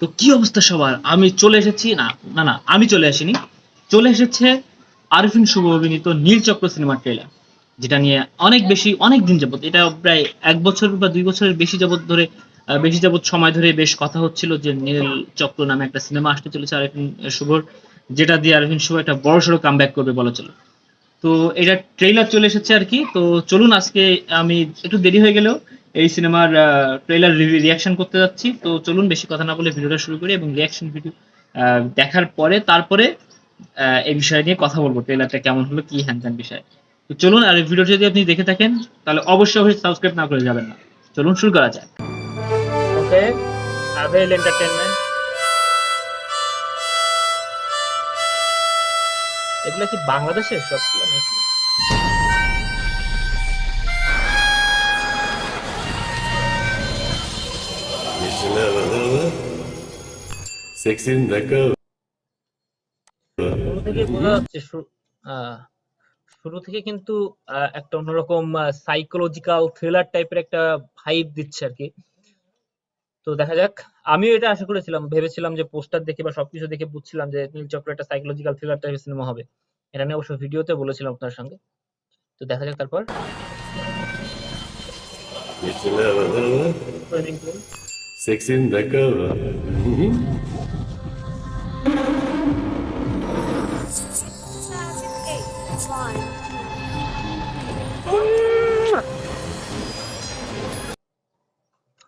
তো কি অবস্থা সবার? আমি চলে এসেছি, না না না আমি চলে আসিনি, চলে এসেছে আরিফিন শুভ অভিনীত নীলচক্র সিনেমার ট্রেলার, যেটা নিয়ে অনেক দিন যাবত, এটা প্রায় 1 বছর বা 2 বছরের বেশি যাবত সময় ধরে বেশ কথা হচ্ছিল যে নীলচক্র নামে একটা সিনেমা আসতে চলেছে আরিফিন শুভর, যেটা দিয়ে আরিফিন শুভ একটা বড়সড় কামব্যাক করবে বলা চলে। তো এটা ট্রেইলার চলে এসেছে আর কি। তো চলুন আজকে আমি একটু দেরি হয়ে গেলেও এই সিনেমার ট্রেইলার রিয়াকশন করতে যাচ্ছি। তো চলুন বেশি কথা না বলে ভিডিওটা শুরু করি, এবং রিয়াকশন ভিডিও দেখার পরে তারপরে এই বিষয় নিয়ে কথা বলবো, ট্রেলারটা কেমন হলো কি হ্যান ত্যান বিষয়। তো চলুন, আর এই ভিডিওটা যদি আপনি দেখে থাকেন তাহলে অবশ্যই সাবস্ক্রাইব না করে যাবেন না। চলুন শুরু করা যাক। ওকে, আভেল এন্টারটেইনমেন্ট। এগুলো কি বাংলাদেশের সবগুলো নাকি? Sexin দেখো। শুরু থেকে বোঝা যাচ্ছে শুরু থেকে কিন্তু একটা অন্যরকম সাইকোলজিক্যাল থ্রিলার টাইপের একটা ভাইব দিচ্ছে আর কি। তো দেখা যাক। আমিও এটা আশা করেছিলাম, ভেবেছিলাম যে পোস্টার দেখে বা সবকিছু দেখে বুঝছিলাম যে নীলচক্র একটা সাইকোলজিক্যাল থ্রিলার টাইপের সিনেমা হবে। এটা নিয়ে অবশ্য ভিডিওতে বলেছিলাম আপনার সঙ্গে। তো দেখা যাক তারপর। Sexin দেখো।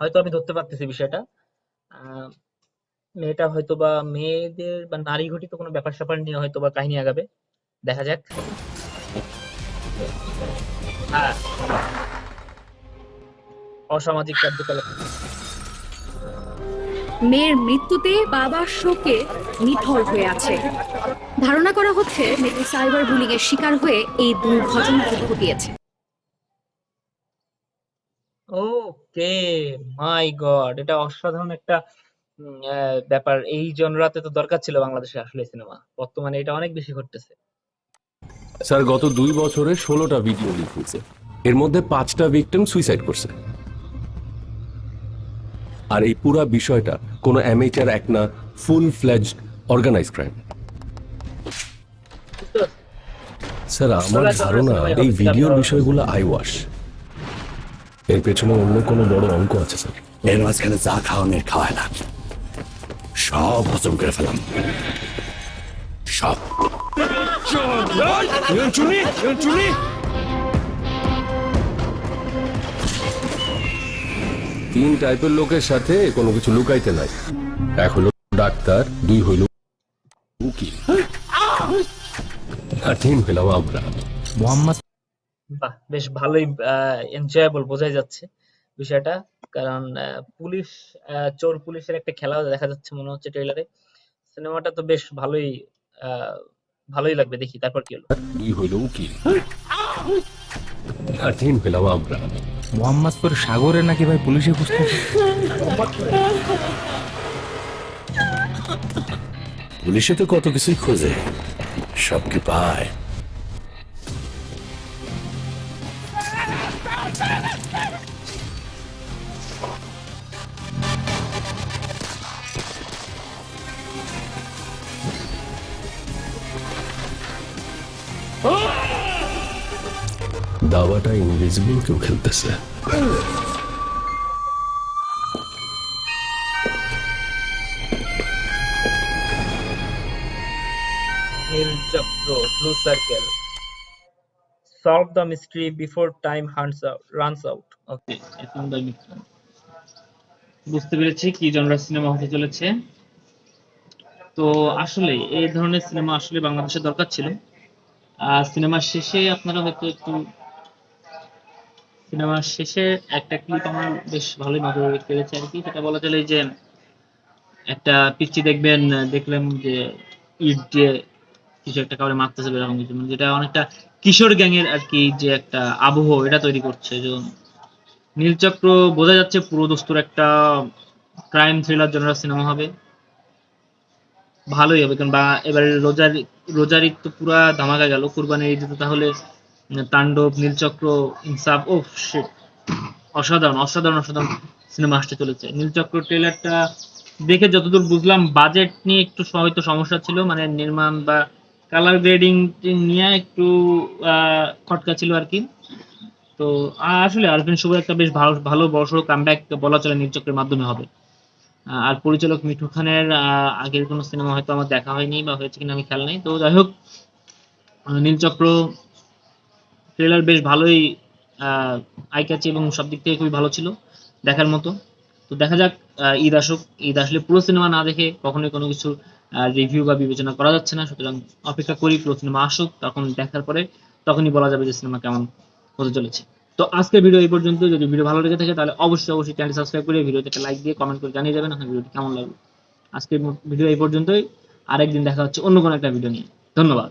হয়তো আমি ধরতে পারতেছি বিষয়টা। আহ, মেয়েটা হয়তো বা মেয়েদের বা নারী ঘটিত কোনো ব্যাপার স্যাপার নিয়ে হয়তো বা কাহিনী আগাবে। দেখা যাক। হ্যাঁ, অসামাজিক কার্যকলাপ। মেয়ের মৃত্যুতে বাবা শোকে নিথর হয়ে আছে। ধারণা করা হচ্ছে মেয়েটি সাইবার বুলিং এর শিকার হয়ে এই দুর্ঘটনাটি ঘটিয়েছে। ওকে, মাই গড, এটা অসাধারণ একটা ব্যাপার। এই জনরাতে তো দরকার ছিল বাংলাদেশে আসলে সিনেমা। বর্তমানে এটা অনেক বেশি ঘটতেছে। স্যার গত 2 বছরে 16টা ভিডিও লিক হয়েছে, এর মধ্যে 5টা ভিকটিম সুইসাইড করছে। আর এই পুরা বিষয়টা কোনো অ্যামেচার এক না, ফুল ফ্লেজড অর্গানাইজ ক্রাইম। বুঝতে পারছি। স্যার আমার আসলে ধারণা সিনেমাই এই হবে, যেটা ভিডিওর আপনারা বিষয়গুলো আই ওয়াশ, এর পেছনে অন্য কোনো বড় অঙ্ক আছে স্যার। এর মাঝখানে যা খাওয়ানোর খাওয়ায় না, সব হজম করে ফেলাম, সব। তিন টাইপের লোকের সাথে কোনো কিছু লুকাইতে নাই। এক হলো ডাক্তার, 2 হইল উকিল, আর 3 হইলাম আমরা। মোহাম্মদ বাহ, বেশ ভালোই এনজয়েবল বোঝাই যাচ্ছে বিষয়টা। কারণ পুলিশ, চোর পুলিশের একটা খেলা দেখা যাচ্ছে মনে হচ্ছে ট্রেলারে। সিনেমাটা তো বেশ ভালোই লাগবে, দেখি তারপর কি হলো। 2 হইল উকিল, আর 3 হইলাম আমরা। মোহাম্মদপুর সাগরে নাকি ভাই পুলিশে খুঁজতেছে। পুলিশে তো কত কিছুই খোঁজে, সব কি পায়? দাওয়াটা ইনভিজিবল কেউ খেলতেছে। নীলচক্র, blue circle, solve the mystery before time runs out. Okay, এখন বুঝতে পেরেছি কি জনরার সিনেমা হতে চলেছে। তো আসলে এই ধরনের সিনেমা আসলে বাংলাদেশে দরকার ছিল। সিনেমার শেষে আপনারা হয়তো একটু, সিনেমার শেষে একটা ক্লিপ আমার বেশ ভালোই নজরে কেড়েছে আর কি। সেটা বলা চলে যে একটা পিচ্চি দেখবেন, দেখলাম যে ইট দিয়ে কিছু একটা কাউরে মারতেছে এরকম কিছু, মানে যেটা অনেকটা কিশোর গ্যাংয়ের আর কি, যে একটা আবহ এটা তৈরি করছে। যে নীলচক্র বোঝা যাচ্ছে পুরো দস্তুর একটা ক্রাইম থ্রিলার জনরার সিনেমা হবে। ভালোই হবে, কারণ বা এবারে রোজার ঈদ তো পুরা ধামাকা গেল। কুরবানির ঈদে তো তাহলে তাণ্ডব, নীলচক্র, ইনসাফ, ও শিট, অসাধারণ অসাধারণ অসাধারণ সিনেমা আসতে চলেছে। নীলচক্র ট্রেলারটা দেখে যতদূর বুঝলাম বাজেট নিয়ে একটু হয়তো সমস্যা ছিল, মানে নির্মাণ বা কালার গ্রেডিং নিয়ে একটু খটকা ছিল আর কি। তো আসলে আরফিন শুভ একটা বেশ ভালো ভালো বড়সড় কামব্যাক বলা চলে নীলচক্রের মাধ্যমে হবে। আর পরিচালক মিঠু খানের আগের কোনো সিনেমা হয়তো আমার দেখা হয়নি বা হয়েছে কিনা আমি খেয়াল নেই। তো যাই হোক, নীলচক্র ট্রেলার বেশ ভালোই আই ক্যাচি এবং সব দিক থেকে খুবই ভালো ছিল, দেখার মতো। তো দেখা যাক, ঈদ আসুক, ঈদ আসলে পুরো সিনেমা না দেখে কখনোই কোনো কিছু রিভিউ বা বিবেচনা করা যাচ্ছে না। সুতরাং অপেক্ষা করি পুরো সিনেমা আসুক, তখন দেখার পরে তখনই বলা যাবে যে সিনেমা কেমন হতে চলেছে। তো আজকের ভিডিও এই পর্যন্ত। যদি ভিডিও ভালো লেগে থাকে তাহলে অবশ্যই চ্যানেল সাবস্ক্রাইব করে ভিডিওতে একটা লাইক দিয়ে কমেন্ট করে জানিয়ে যাবেন আপনার ভিডিওটি কেমন লাগলো। আজকের ভিডিও এই পর্যন্তই, আরেকদিন দেখা হচ্ছে অন্য কোনো একটা ভিডিও নিয়ে। ধন্যবাদ।